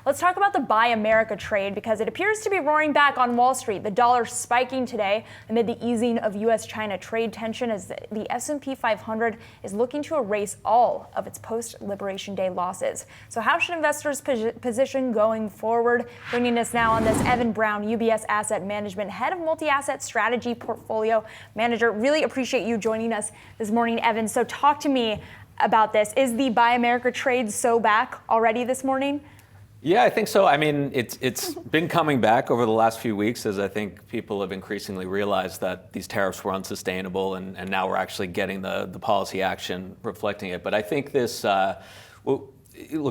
Let's talk about the Buy America trade because it appears to be roaring back on Wall Street. The dollar spiking today amid the easing of U.S.-China trade tension as the S&P 500 is looking to erase all of its post-Liberation Day losses. So how should investors position going forward? Joining us now on this, Evan Brown, UBS Asset Management, head of multi-asset strategy portfolio manager. Really appreciate you joining us this morning, Evan. So talk to me about this. Is the Buy America trade so back already this morning? Yeah, I think so. I mean, it's been coming back over the last few weeks as I think people have increasingly realized that these tariffs were unsustainable, and now we're actually getting the policy action reflecting it. But I think this,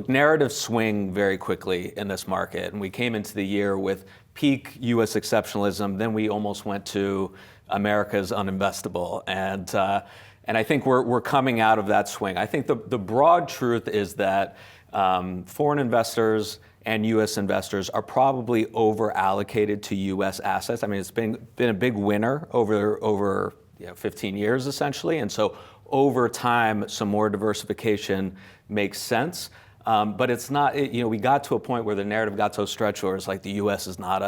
narratives swing very quickly in this market, and we came into the year with peak U.S. exceptionalism, then we almost went to America's uninvestable, and I think we're coming out of that swing. I think the broad truth is that foreign investors and U.S. investors are probably over allocated to U.S. assets. I mean, it's been a big winner over 15 years essentially, and so over time, some more diversification makes sense. But it's not, we got to a point where the narrative got so stretched where it's like the U.S. is not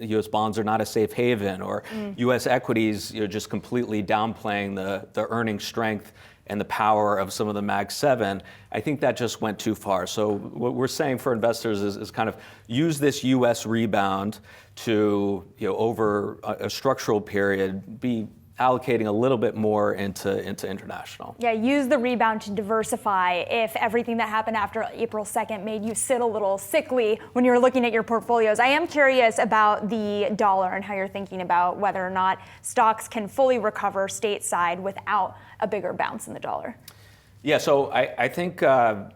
U.S. bonds are not a safe haven, or U.S. equities, just completely downplaying the earning strength and the power of some of the Mag 7. I think that just went too far. So what we're saying for investors is kind of use this U.S. rebound to, over a structural period, be allocating a little bit more into international. Yeah, use the rebound to diversify if everything that happened after April 2nd made you sit a little sickly when you're looking at your portfolios. I am curious about the dollar and how you're thinking about whether or not stocks can fully recover stateside without a bigger bounce in the dollar. Yeah, so I think the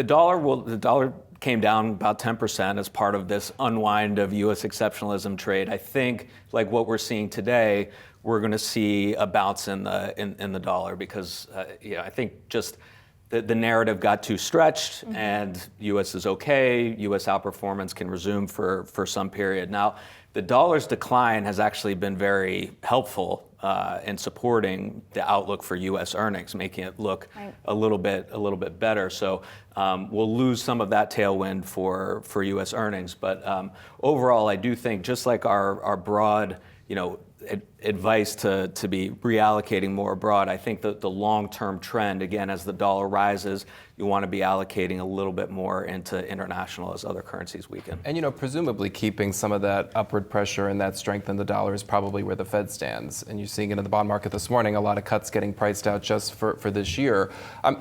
dollar came down about 10% as part of this unwind of U.S. exceptionalism trade. I think, like what we're seeing today, we're going to see a bounce in the dollar because I think just the narrative got too stretched, and U.S. is okay. U.S. outperformance can resume for some period. Now, the dollar's decline has actually been very helpful in supporting the outlook for U.S. earnings, making it look a little bit better. So we'll lose some of that tailwind for U.S. earnings, but overall, I do think just like our broad, advice to be reallocating more abroad, I think that the long-term trend, again, as the dollar rises, you want to be allocating a little bit more into international as other currencies weaken. And presumably keeping some of that upward pressure and that strength in the dollar is probably where the Fed stands. And you're seeing it in the bond market this morning, a lot of cuts getting priced out just for this year.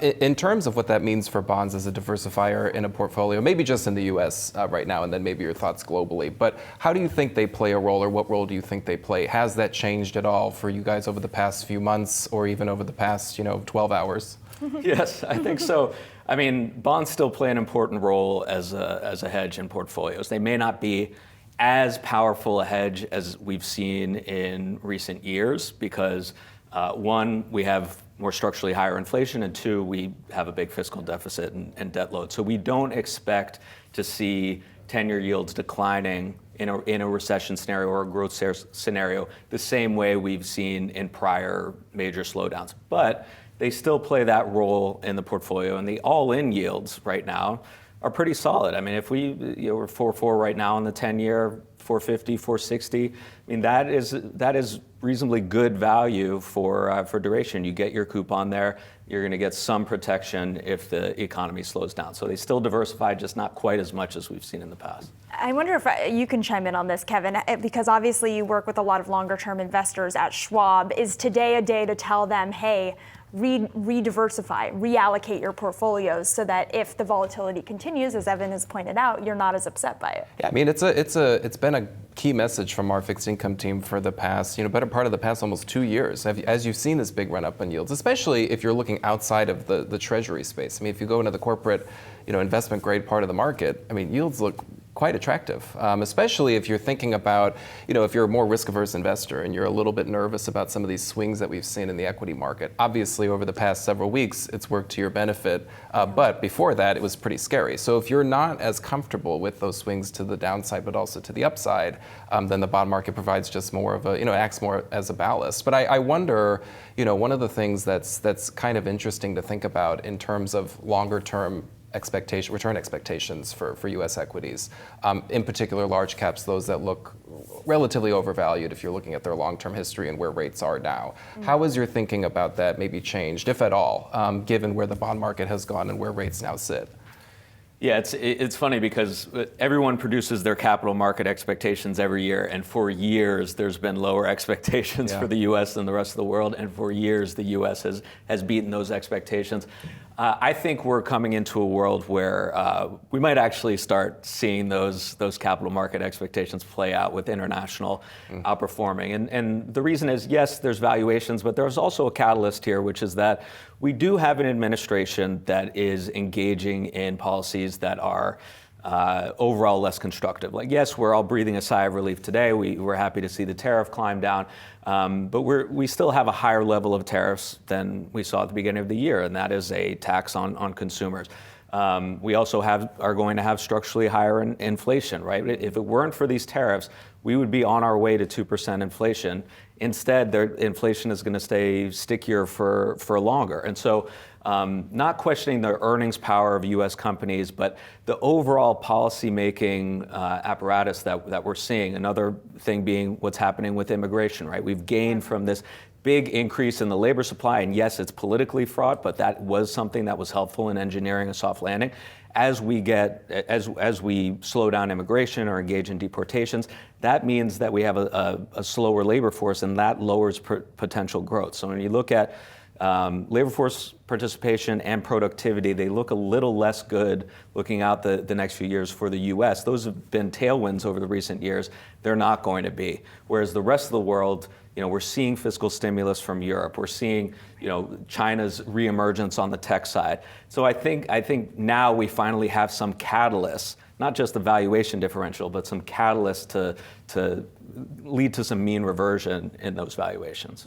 In terms of what that means for bonds as a diversifier in a portfolio, maybe just in the U.S. Right now, and then maybe your thoughts globally, but how do you think they play a role, or what role do you think they play? Has that changed at all for you guys over the past few months, or even over the past 12 hours? Yes, I think so. I mean, bonds still play an important role as a hedge in portfolios. They may not be as powerful a hedge as we've seen in recent years because, one, we have more structurally higher inflation, and two, we have a big fiscal deficit and debt load. So we don't expect to see 10-year yields declining in a recession scenario or a growth scenario the same way we've seen in prior major slowdowns. But they still play that role in the portfolio, and the all-in yields right now are pretty solid. I mean, if we're 4.4 right now on the 10-year, 4.50, 4.60. I mean, that is reasonably good value for duration. You get your coupon there. You're going to get some protection if the economy slows down. So they still diversify, just not quite as much as we've seen in the past. I wonder if you can chime in on this, Kevin, because obviously you work with a lot of longer-term investors at Schwab. Is today a day to tell them, hey, re-diversify, reallocate your portfolios so that if the volatility continues, as Evan has pointed out, you're not as upset by it? Yeah, I mean, it's been a key message from our fixed income team for the past, better part of the past almost 2 years, as you've seen this big run up in yields, especially if you're looking outside of the treasury space. I mean, if you go into the corporate, investment grade part of the market, I mean, yields look quite attractive, especially if you're thinking about, if you're a more risk-averse investor and you're a little bit nervous about some of these swings that we've seen in the equity market. Obviously, over the past several weeks, it's worked to your benefit, but before that, it was pretty scary. So if you're not as comfortable with those swings to the downside, but also to the upside, then the bond market provides just more of a, acts more as a ballast. But I wonder, one of the things that's kind of interesting to think about in terms of longer-term return expectations for U.S. equities, in particular large caps, those that look relatively overvalued if you're looking at their long-term history and where rates are now. How has your thinking about that maybe changed, if at all, given where the bond market has gone and where rates now sit? Yeah, it's funny because everyone produces their capital market expectations every year, and for years there's been lower expectations for the U.S. than the rest of the world, and for years the U.S. has beaten those expectations. I think we're coming into a world where we might actually start seeing those capital market expectations play out with international outperforming. And the reason is, yes, there's valuations, but there's also a catalyst here, which is that we do have an administration that is engaging in policies that are overall less constructive. Like, yes, we're all breathing a sigh of relief today. We're happy to see the tariff climb down, but we still have a higher level of tariffs than we saw at the beginning of the year, and that is a tax on consumers. We also are going to have structurally higher inflation, right? If it weren't for these tariffs, we would be on our way to 2% inflation. Instead, inflation is going to stay stickier for longer. And so not questioning the earnings power of U.S. companies, but the overall policy-making apparatus that we're seeing. Another thing being what's happening with immigration, right? We've gained from this big increase in the labor supply, and yes, it's politically fraught, but that was something that was helpful in engineering a soft landing. As we slow down immigration or engage in deportations, that means that we have a slower labor force, and that lowers potential growth. So when you look at labor force participation and productivity, they look a little less good looking out the next few years for the U.S. Those have been tailwinds over the recent years. They're not going to be. Whereas the rest of the world, we're seeing fiscal stimulus from Europe. We're seeing, China's reemergence on the tech side. So I think now we finally have some catalysts, not just the valuation differential, but some catalysts to lead to some mean reversion in those valuations.